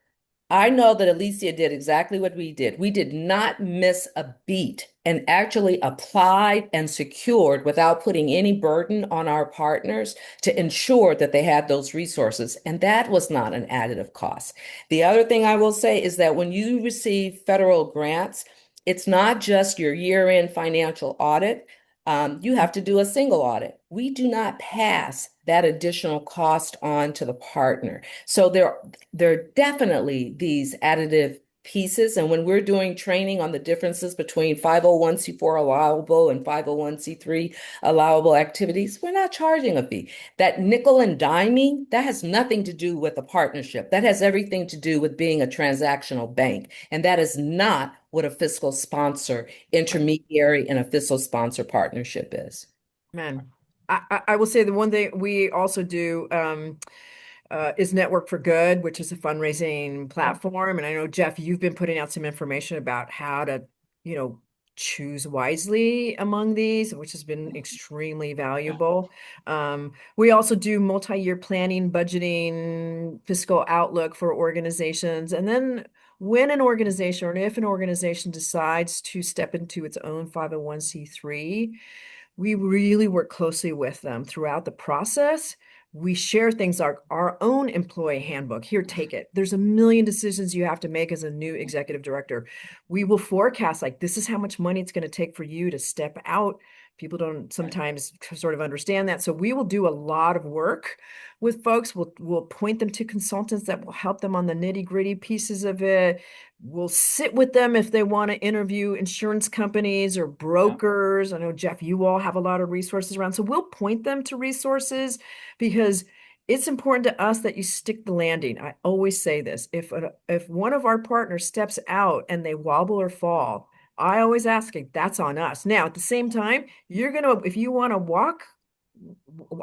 I know that Alicia did exactly what we did. We did not miss a beat and actually applied and secured without putting any burden on our partners to ensure that they had those resources. And that was not an additive cost. The other thing I will say is that when you receive federal grants, it's not just your year-end financial audit. You have to do a single audit. We do not pass that additional cost on to the partner. So there are definitely these additive pieces. And when we're doing training on the differences between 501c4 allowable and 501c3 allowable activities, we're not charging a fee. That nickel and diming, that has nothing to do with a partnership. That has everything to do with being a transactional bank. And that is not what a fiscal sponsor intermediary and a fiscal sponsor partnership is. Man, I will say the one thing we also do is Network for Good, which is a fundraising platform. And I know, Geoff, you've been putting out some information about how to, choose wisely among these, which has been extremely valuable. We also do multi-year planning, budgeting, fiscal outlook for organizations. And then when an organization or if an organization decides to step into its own 501c3, we really work closely with them throughout the process. We share things like our own employee handbook. Here, take it. There's a million decisions you have to make as a new executive director. We will forecast, like, this is how much money it's going to take for you to step out. People don't sometimes sort of understand that. So we will do a lot of work with folks. We'll point them to consultants that will help them on the nitty-gritty pieces of it. We'll sit with them if they want to interview insurance companies or brokers. I know, Geoff, you all have a lot of resources around. So we'll point them to resources because it's important to us that you stick the landing. I always say this. If one of our partners steps out and they wobble or fall, I always ask, that's on us. Now, at the same time, if you want to walk,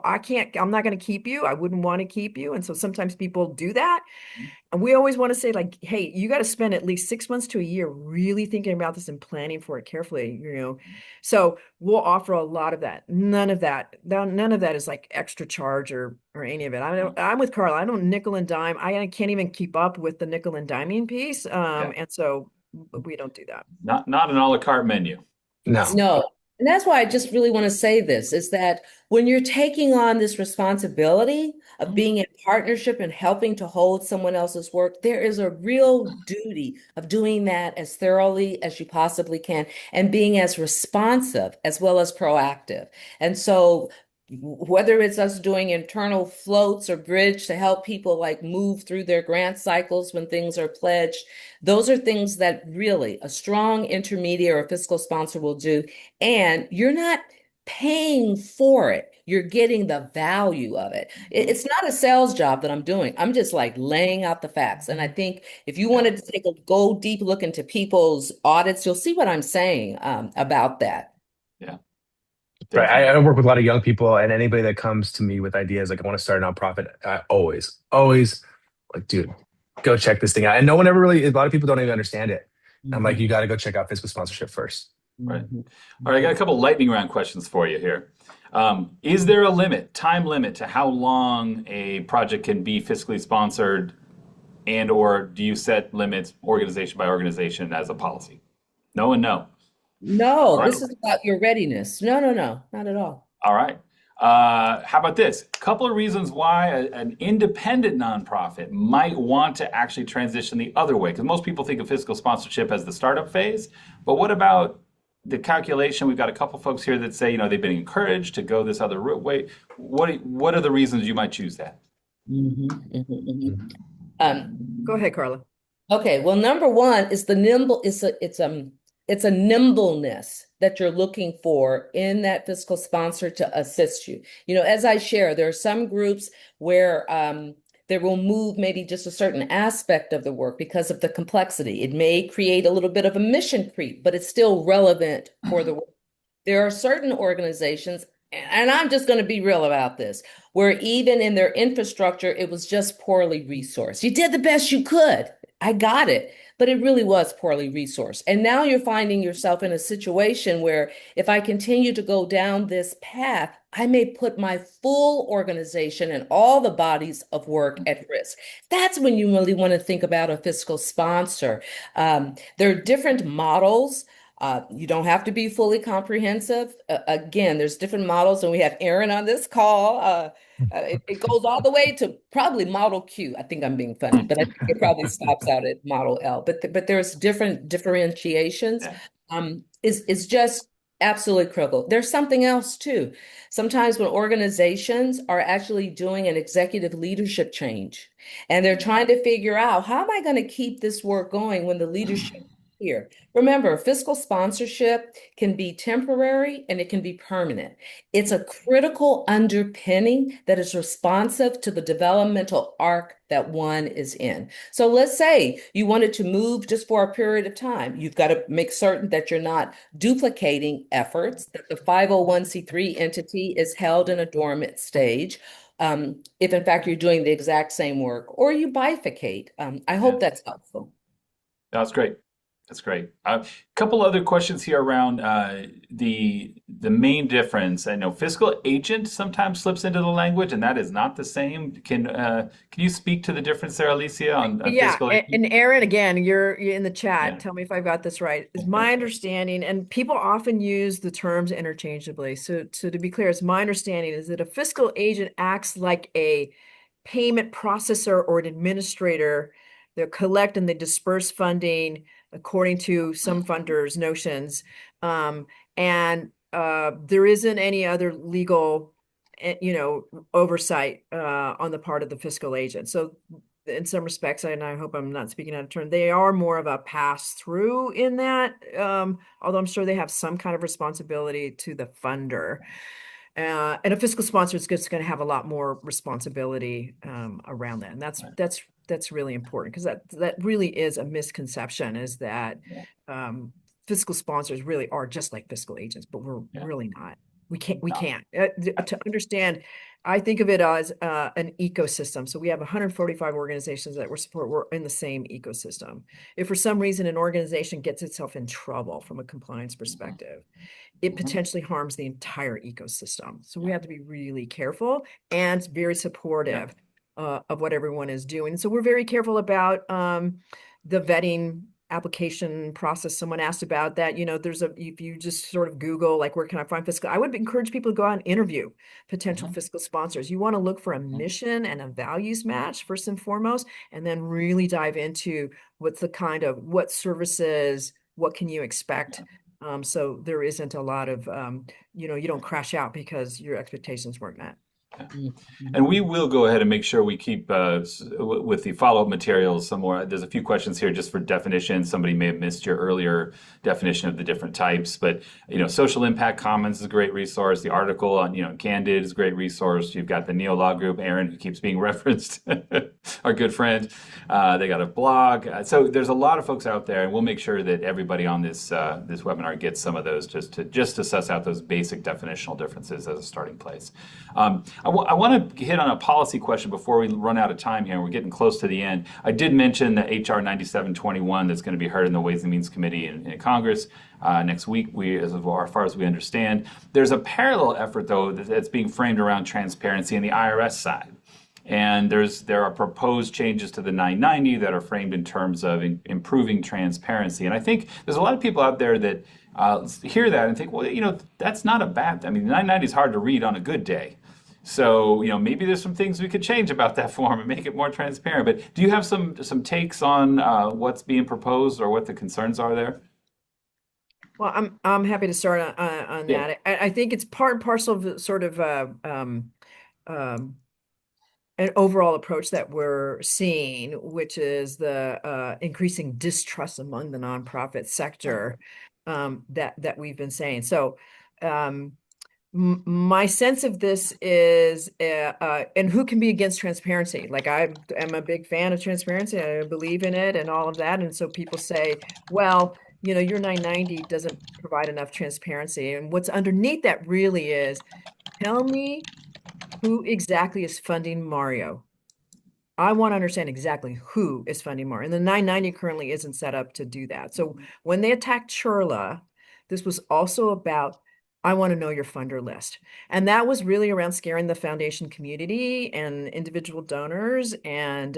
I'm not going to keep you. I wouldn't want to keep you. And so sometimes people do that. And we always want to say, like, hey, you got to spend at least 6 months to a year really thinking about this and planning for it carefully, So we'll offer a lot of that. None of that is like extra charge or any of it. I'm with Carla. I don't nickel and dime. I can't even keep up with the nickel and diming piece. And so we don't do that. Not an a la carte menu. No. No. And that's why I just really want to say this is that when you're taking on this responsibility of being in partnership and helping to hold someone else's work, there is a real duty of doing that as thoroughly as you possibly can and being as responsive as well as proactive. And so whether it's us doing internal floats or bridge to help people like move through their grant cycles when things are pledged, those are things that really a strong intermediary or fiscal sponsor will do. And you're not paying for it. You're getting the value of it. It's not a sales job that I'm doing. I'm just like laying out the facts. And I think if you wanted to take a go deep look into people's audits, you'll see what I'm saying about that. Yeah. Right. I work with a lot of young people, and anybody that comes to me with ideas like I want to start a nonprofit, I always like, dude, go check this thing out. And no one ever really, a lot of people don't even understand it. I'm like, you got to go check out fiscal sponsorship first. Right. All right. I got a couple lightning round questions for you here. Is there a time limit to how long a project can be fiscally sponsored, and or do you set limits organization by organization as a policy? No and no. No, Right. this is about your readiness. No, not at all. All right. How about this? A couple of reasons why an independent nonprofit might want to actually transition the other way. Because most people think of fiscal sponsorship as the startup phase. But what about the calculation? We've got a couple folks here that say, they've been encouraged to go this other way. What are the reasons you might choose that? Go ahead, Carla. Okay, well, number one is the nimble. It's a nimbleness that you're looking for in that fiscal sponsor to assist you. As I share, there are some groups where they will move maybe just a certain aspect of the work because of the complexity. It may create a little bit of a mission creep, but it's still relevant for the work. There are certain organizations, and I'm just going to be real about this, where even in their infrastructure, it was just poorly resourced. You did the best you could. I got it. But it really was poorly resourced. And now you're finding yourself in a situation where if I continue to go down this path, I may put my full organization and all the bodies of work at risk. That's when you really want to think about a fiscal sponsor. There are different models. You don't have to be fully comprehensive. Again, there's different models, and we have Aaron on this call. It goes all the way to probably Model Q. I think I'm being funny, but I think it probably stops out at Model L. But there's different differentiations. Yeah. Is just absolutely critical. There's something else too. Sometimes when organizations are actually doing an executive leadership change, and they're trying to figure out how am I going to keep this work going when the leadership here. Remember, fiscal sponsorship can be temporary and it can be permanent. It's a critical underpinning that is responsive to the developmental arc that one is in. So let's say you wanted to move just for a period of time. You've got to make certain that you're not duplicating efforts, that the 501c3 entity is held in a dormant stage. If in fact you're doing the exact same work, or you bifurcate. I hope that's helpful. That's great. That's great. A couple other questions here around the main difference. I know fiscal agent sometimes slips into the language, and that is not the same. Can you speak to the difference there, Alicia, on Yeah, fiscal and, agent? and Aaron, again, you're in the chat. Yeah. Tell me if I've got this right. It's my understanding, and people often use the terms interchangeably. So to be clear, it's my understanding is that a fiscal agent acts like a payment processor or an administrator. They collect and they disperse funding according to some funders' notions. And there isn't any other legal, oversight on the part of the fiscal agent. So in some respects, and I hope I'm not speaking out of turn, they are more of a pass through in that, although I'm sure they have some kind of responsibility to the funder. And a fiscal sponsor is just going to have a lot more responsibility around that, and that's really important because that really is a misconception, is that fiscal sponsors really are just like fiscal agents, but we're really not. We can't. To understand, I think of it as an ecosystem. So we have 145 organizations that we're in the same ecosystem. If for some reason an organization gets itself in trouble from a compliance perspective, it potentially harms the entire ecosystem. So we have to be really careful and very supportive of what everyone is doing. So we're very careful about the vetting application process. Someone asked about that. If you just sort of Google, like, where can I find fiscal? I would encourage people to go out and interview potential fiscal sponsors. You want to look for a mission and a values match first and foremost, and then really dive into what services, what can you expect? So there isn't a lot of, you don't crash out because your expectations weren't met. And we will go ahead and make sure we keep with the follow-up materials some more. There's a few questions here just for definition. Somebody may have missed your earlier definition of the different types, but Social Impact Commons is a great resource. The article on Candid is a great resource. You've got the Neo Law Group, Aaron, who keeps being referenced, our good friend. They got a blog. So there's a lot of folks out there, and we'll make sure that everybody on this webinar gets some of those just to suss out those basic definitional differences as a starting place. I want to hit on a policy question before we run out of time here. We're getting close to the end. I did mention the HR 9721 that's going to be heard in the Ways and Means Committee in Congress next week, as far as we understand. There's a parallel effort, though, that's being framed around transparency on the IRS side. And there are proposed changes to the 990 that are framed in terms of improving transparency. And I think there's a lot of people out there that hear that and think, well, that's not a bad. I mean, the 990 is hard to read on a good day. So, maybe there's some things we could change about that form and make it more transparent. But do you have some takes on what's being proposed or what the concerns are there? Well, I'm happy to start on that. I think it's part and parcel of sort of an overall approach that we're seeing, which is the increasing distrust among the nonprofit sector that we've been saying. So. My sense of this is, and who can be against transparency? Like, I am a big fan of transparency. I believe in it and all of that. And so people say, well, your 990 doesn't provide enough transparency. And what's underneath that really is, tell me who exactly is funding Mario. I want to understand exactly who is funding more. And the 990 currently isn't set up to do that. So when they attacked Churla, this was also about, I want to know your funder list. And that was really around scaring the foundation community and individual donors. And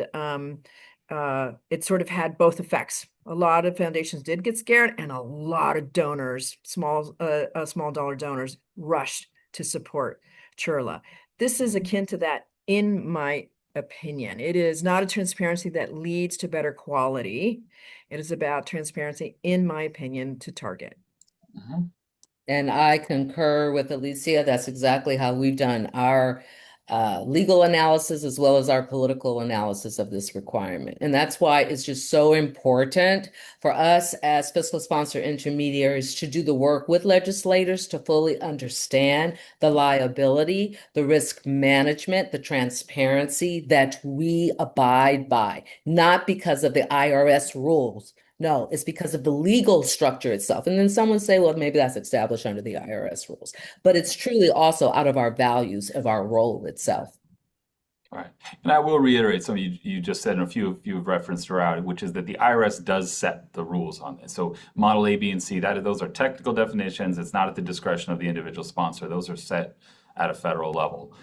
it sort of had both effects. A lot of foundations did get scared, and a lot of donors, small dollar donors, rushed to support Churla. This is akin to that in my opinion. It is not a transparency that leads to better quality. It is about transparency, in my opinion, to target. And I concur with Alicia. That's exactly how we've done our legal analysis as well as our political analysis of this requirement. And that's why it's just so important for us as fiscal sponsor intermediaries to do the work with legislators to fully understand the liability, the risk management, the transparency that we abide by, not because of the IRS rules. No, it's because of the legal structure itself. And then someone say, well, maybe that's established under the IRS rules, but it's truly also out of our values of our role itself. All right. And I will reiterate something you just said, and a few you've referenced throughout, which is that the IRS does set the rules on this. So Model A, B, and C, those are technical definitions. It's not at the discretion of the individual sponsor. Those are set at a federal level.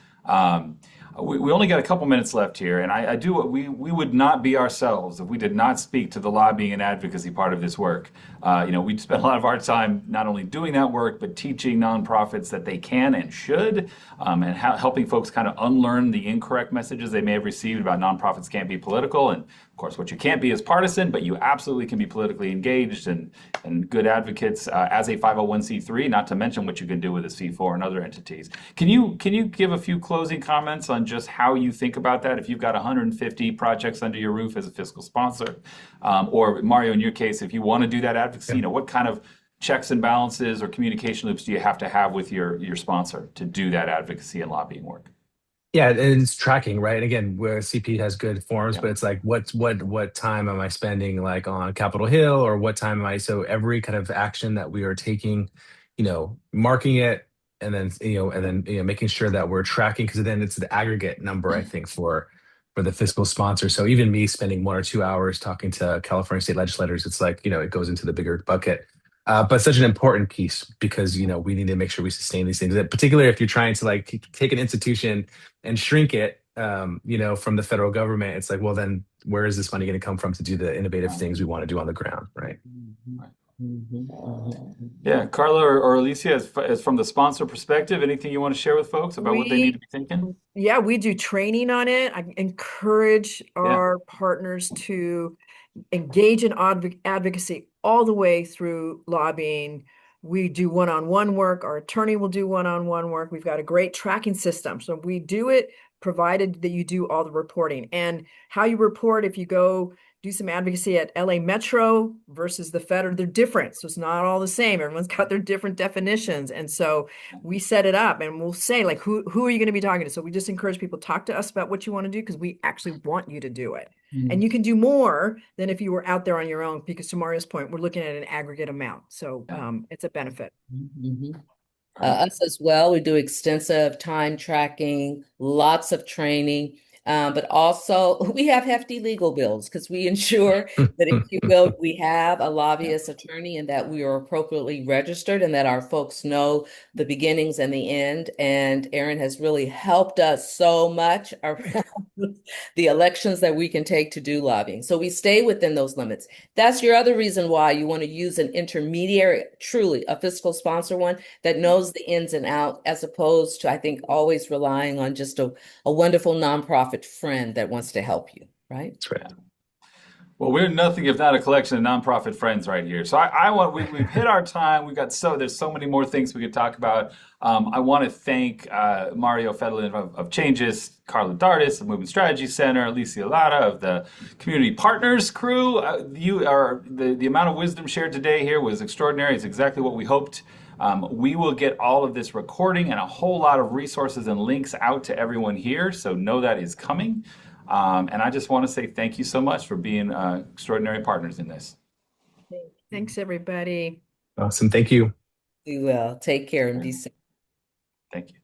We only got a couple minutes left here, and we would not be ourselves if we did not speak to the lobbying and advocacy part of this work. We spend a lot of our time not only doing that work, but teaching nonprofits that they can and should, and helping folks kind of unlearn the incorrect messages they may have received about nonprofits can't be political. And of course, what you can't be is partisan, but you absolutely can be politically engaged and good advocates as a 501c3, not to mention what you can do with a C4 and other entities. Can you give a few closing comments on just how you think about that? If you've got 150 projects under your roof as a fiscal sponsor, or Mario, in your case, if you want to do that advocacy, what kind of checks and balances or communication loops do you have to have with your sponsor to do that advocacy and lobbying work? Yeah, and it's tracking, right? And again, where CP has good forms, but it's like what time am I spending like on Capitol Hill, or what time am I? So every kind of action that we are taking, marking it, and then making sure that we're tracking, because then it's the aggregate number, I think, for the fiscal sponsor. So even me spending 1 or 2 hours talking to California state legislators, it's like, it goes into the bigger bucket. But such an important piece, because we need to make sure we sustain these things, particularly if you're trying to like take an institution and shrink it, from the federal government. It's like, well, then where is this money going to come from to do the innovative things we want to do on the ground, right? Yeah, Carla or Alicia, as from the sponsor perspective, anything you want to share with folks about what they need to be thinking? Yeah, we do training on it. I encourage our partners to engage in advocacy all the way through lobbying. We do one-on-one work. Our attorney will do one-on-one work. We've got a great tracking system. So we do it provided that you do all the reporting. And how you report, if you go do some advocacy at LA Metro versus the federal, they're different. So it's not all the same. Everyone's got their different definitions. And so we set it up and we'll say, like, who are you going to be talking to? So we just encourage people, talk to us about what you want to do, because we actually want you to do it. And you can do more than if you were out there on your own, because to Mario's point, we're looking at an aggregate amount. So it's a benefit. Us as well, we do extensive time tracking, lots of training, but also we have hefty legal bills, because we ensure that, if you will, we have a lobbyist attorney and that we are appropriately registered and that our folks know the beginnings and the end. And Aaron has really helped us so much around the elections that we can take to do lobbying. So we stay within those limits. That's your other reason why you want to use an intermediary, truly a fiscal sponsor one that knows the ins and outs, as opposed to, I think, always relying on just a wonderful nonprofit friend that wants to help you, right? That's right. Well, we're nothing if not a collection of nonprofit friends right here. So we've hit our time. There's so many more things we could talk about. I want to thank Mario Fedelin of Changeist, Carla Dartis of Movement Strategy Center, Alicia Lara of the Community Partners crew. The amount of wisdom shared today here was extraordinary. It's exactly what we hoped. We will get all of this recording and a whole lot of resources and links out to everyone here, so know that is coming. And I just want to say thank you so much for being extraordinary partners in this. Thanks, everybody. Awesome. Thank you. We will. Take care and be safe. Thank you.